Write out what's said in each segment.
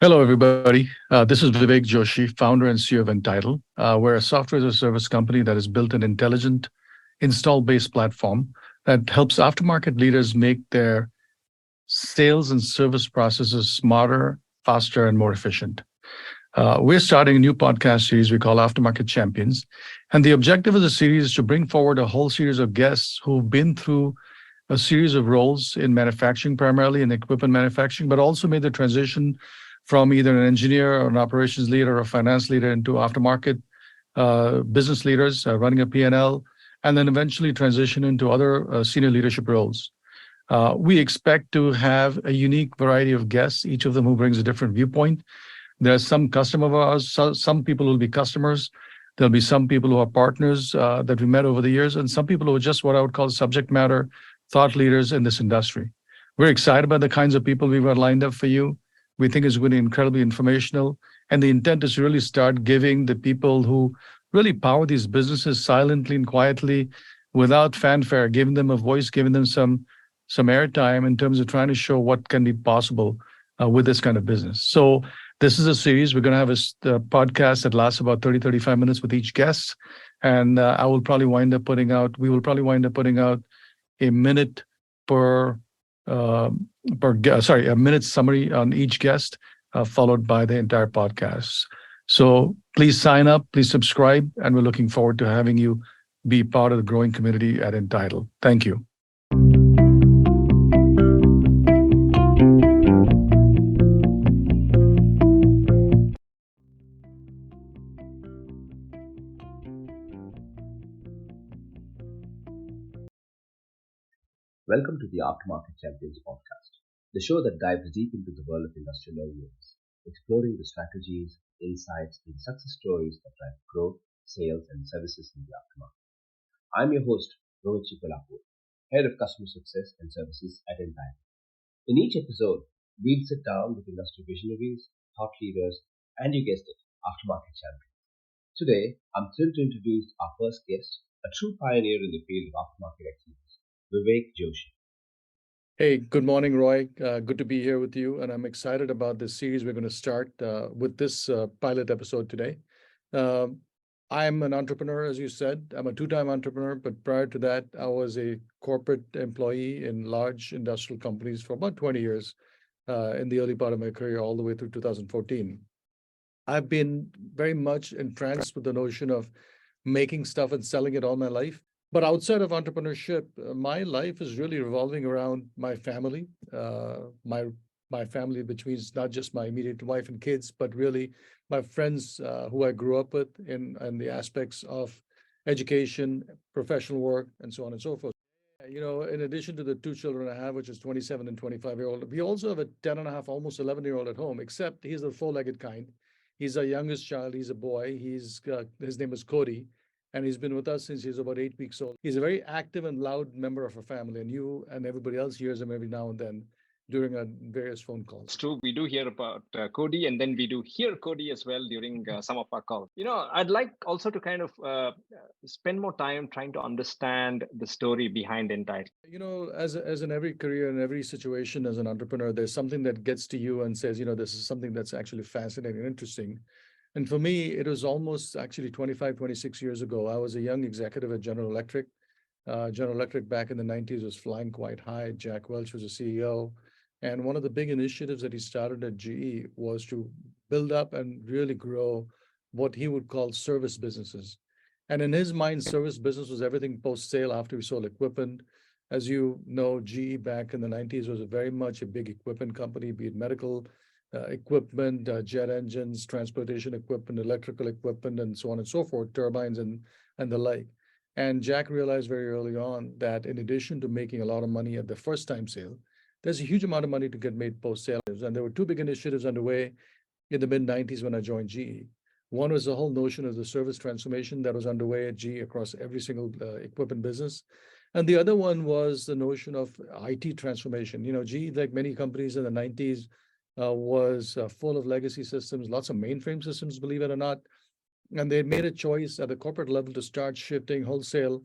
Hello, everybody. This is Vivek Joshi, founder and CEO of Entytle. We're a software as a service company that has built an intelligent install-based platform that helps aftermarket leaders make their sales and service processes smarter, faster, and more efficient. We're starting a new podcast series we call Aftermarket Champions. And the objective of the series is to bring forward a whole series of guests who've been through a series of roles in manufacturing, primarily in equipment manufacturing, but also made the transition from either an engineer or an operations leader or a finance leader into aftermarket business leaders running a P&L, and then eventually transition into other senior leadership roles. We expect to have a unique variety of guests, each of them who brings a different viewpoint. There are some customers of ours, some people will be customers. There'll be some people who are partners that we met over the years, and some people who are just what I would call subject matter thought leaders in this industry. We're excited about the kinds of people we've got lined up for you. We think it's going to be incredibly informational. And the intent is to really start giving the people who really power these businesses silently and quietly without fanfare, giving them a voice, giving them some airtime in terms of trying to show what can be possible with this kind of business. So this is a series. We're going to have a podcast that lasts about 30, 35 minutes with each guest. And we will probably wind up putting out a minute a minute summary on each guest, followed by the entire podcast. So please sign up, please subscribe, and we're looking forward to having you be part of the growing community at Entytle. Thank you. Welcome to the Aftermarket Champions podcast, the show that dives deep into the world of industrial OEMs, exploring the strategies, insights, and success stories that drive growth, sales, and services in the aftermarket. I'm your host, Rohit Chikalapu, Head of Customer Success and Services at Entytle. In each episode, we'll sit down with industry visionaries, thought leaders, and you guessed it, aftermarket champions. Today, I'm thrilled to introduce our first guest, a true pioneer in the field of aftermarket excellence, Vivek Joshi. Hey, good morning, Roy. Good to be here with you. And I'm excited about this series we're going to start with this pilot episode today. I'm an entrepreneur, as you said. I'm a two-time entrepreneur, but prior to that, I was a corporate employee in large industrial companies for about 20 years in the early part of my career, all the way through 2014. I've been very much entranced with the notion of making stuff and selling it all my life. But outside of entrepreneurship, my life is really revolving around my family, my family, which means not just my immediate wife and kids, but really my friends who I grew up with in the aspects of education, professional work, and so on and so forth. You know, in addition to the two children I have, which is 27 and 25-year-old, we also have a 10 and a half, almost 11-year-old at home, except he's the four-legged kind. He's our youngest child. He's a boy. His name is Cody. And he's been with us since he's about 8 weeks old. He's a very active and loud member of our family, and you and everybody else hears him every now and then during our various phone calls. It's true. We do hear about Cody, and then we do hear Cody as well during some of our calls. You know, I'd like also to kind of spend more time trying to understand the story behind Entytle. You know, as in every career and every situation as an entrepreneur, there's something that gets to you and says, you know, this is something that's actually fascinating and interesting. And for me, it was almost actually 25, 26 years ago. I was a young executive at General Electric. General Electric back in the 90s was flying quite high. Jack Welch was the CEO. And one of the big initiatives that he started at GE was to build up and really grow what he would call service businesses. And in his mind, service business was everything post-sale after we sold equipment. As you know, GE back in the 90s was very much a big equipment company, be it medical equipment, jet engines, transportation equipment, electrical equipment, and so on and so forth, turbines and the like. And Jack realized very early on that in addition to making a lot of money at the first time sale, there's a huge amount of money to get made post-sale. And there were two big initiatives underway in the mid-90s when I joined GE. One was the whole notion of the service transformation that was underway at GE across every single equipment business. And the other one was the notion of IT transformation. You know, GE, like many companies in the 90s, was full of legacy systems, lots of mainframe systems, believe it or not. And they made a choice at the corporate level to start shifting wholesale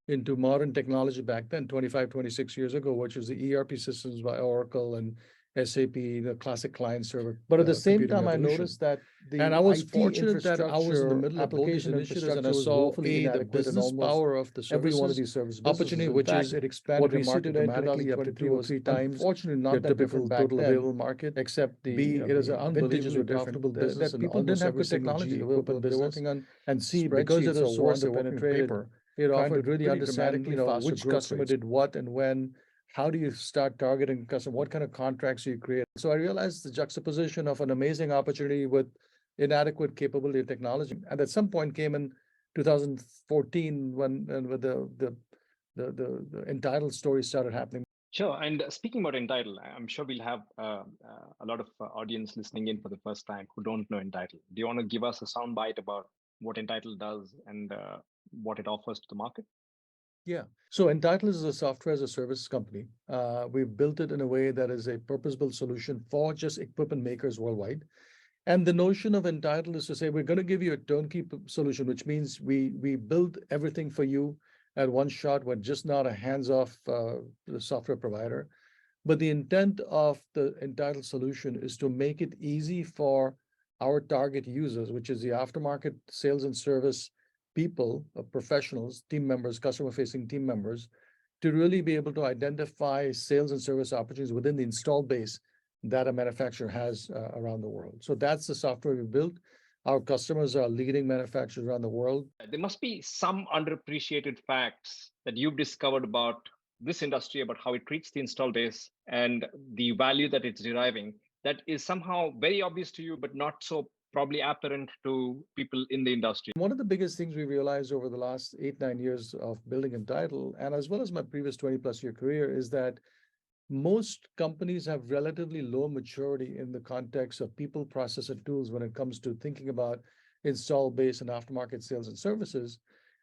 into modern technology back then, 25, 26 years ago, which was the ERP systems by Oracle and SAP, the classic client server. But at the same computing time, I revolution. noticed that And the I was IT fortunate that I was in the infrastructure, middle of both these application initiatives, and I infrastructure was saw woefully the inadequate in business almost power of the every one of services these service opportunity, businesses. In which fact, is it what expanded the we see market today dramatically up to 2 or 3 times, Unfortunately, not your that typical different back total then, available market, except B, it is the an vintages were unbelievably different. profitable business That in people didn't almost have every good single technology equipment they're business. working on And C, because it spreadsheets was or so under-penetrated. underpenetrated, It trying to offered really pretty understand, dramatically faster which growth customer rates. did what and when, how do you start targeting customer, what kind of contracts you create. So I realized the juxtaposition of an amazing opportunity with inadequate capability of technology. And at some point came in 2014 when and with the entitled story started happening. Sure. And speaking about Entytle, I'm sure we'll have a lot of audience listening in for the first time who don't know Entytle. Do you want to give us a soundbite about what Entytle does and what it offers to the market? Yeah. So Entytle is a software as a service company. We've built it in a way that is a purpose-built solution for just equipment makers worldwide. And the notion of Entytle is to say we're going to give you a turnkey solution, which means we build everything for you at one shot. We're just not a hands-off software provider. But the intent of the Entytle solution is to make it easy for our target users, which is the aftermarket sales and service people, professionals, team members, customer-facing team members, to really be able to identify sales and service opportunities within the installed base that a manufacturer has around the world. So that's the software we built. Our customers are leading manufacturers around the world. There must be some underappreciated facts that you've discovered about this industry, about how it treats the install base and the value that it's deriving, that is somehow very obvious to you, but not so probably apparent to people in the industry. One of the biggest things we realized over the last 8, 9 years of building Entytle, and as well as my previous 20+ year career, is that most companies have relatively low maturity in the context of people, process, and tools when it comes to thinking about install base and aftermarket sales and services.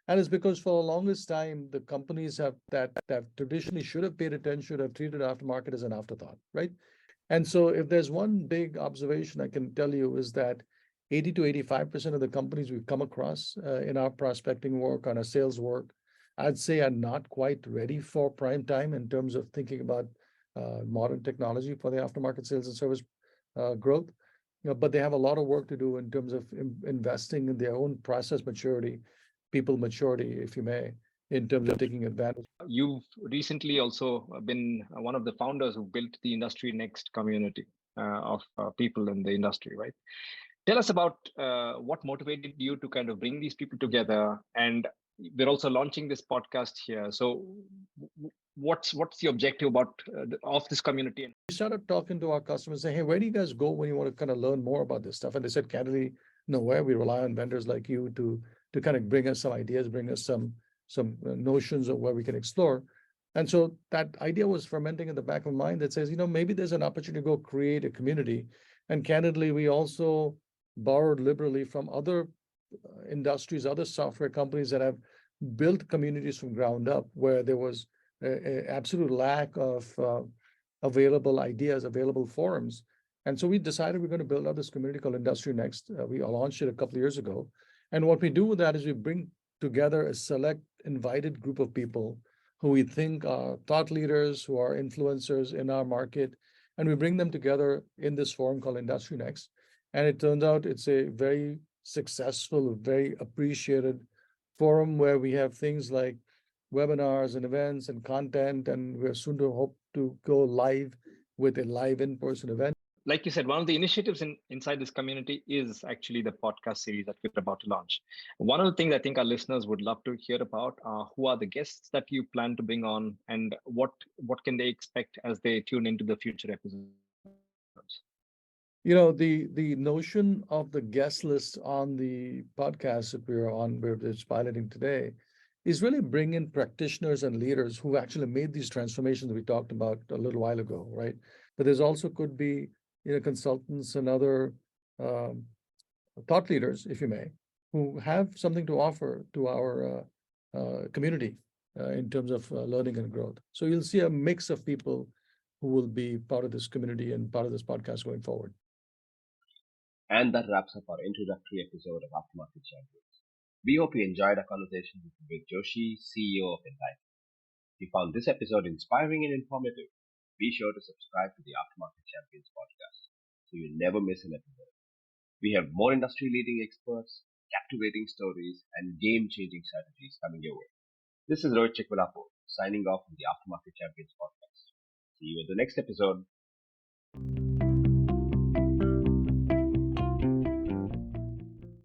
And it's because for the longest time, the companies that traditionally should have paid attention have treated aftermarket as an afterthought, right? And so if there's one big observation I can tell you is that 80 to 85% of the companies we've come across in our prospecting work, on our sales work, I'd say are not quite ready for prime time in terms of thinking about modern technology for the aftermarket sales and service growth. But they have a lot of work to do in terms of investing in their own process maturity, people maturity, if you may, in terms of taking advantage. You've recently also been one of the founders who built the Industry Next community of people in the industry, right? Tell us about what motivated you to kind of bring these people together. And we're also launching this podcast here. So what's the objective about of this community? We started talking to our customers, saying, hey, where do you guys go when you want to kind of learn more about this stuff? And they said, candidly, nowhere. We rely on vendors like you to kind of bring us some ideas, bring us some notions of where we can explore. And so that idea was fermenting in the back of my mind that says, maybe there's an opportunity to go create a community. And candidly, we also borrowed liberally from other industries, other software companies that have built communities from ground up, where there was an absolute lack of available ideas, available forums. And so we decided we're going to build out this community called Industry Next. We launched it a couple of years ago. And what we do with that is we bring together a select invited group of people who we think are thought leaders, who are influencers in our market. And we bring them together in this forum called Industry Next. And it turns out it's a very successful, very appreciated forum where we have things like webinars and events and content, and we're soon to hope to go live with a live in-person event. Like you said, one of the initiatives inside this community is actually the podcast series that we're about to launch. One of the things I think our listeners would love to hear about are who are the guests that you plan to bring on, and what can they expect as they tune into the future episodes. The notion of the guest list on the podcast that we're just piloting today, is really bring in practitioners and leaders who actually made these transformations we talked about a little while ago, right? But there's also could be consultants and other thought leaders, if you may, who have something to offer to our community in terms of learning and growth. So you'll see a mix of people who will be part of this community and part of this podcast going forward. And that wraps up our introductory episode of Aftermarket Champions. We hope you enjoyed our conversation with Vivek Joshi, CEO of Entytle. If you found this episode inspiring and informative, Be sure to subscribe to the Aftermarket Champions podcast so you never miss an episode. We have more industry leading experts, captivating stories, and game changing strategies coming your way. This is Rohit Chikwalapur signing off from the Aftermarket Champions podcast. See you at the next episode.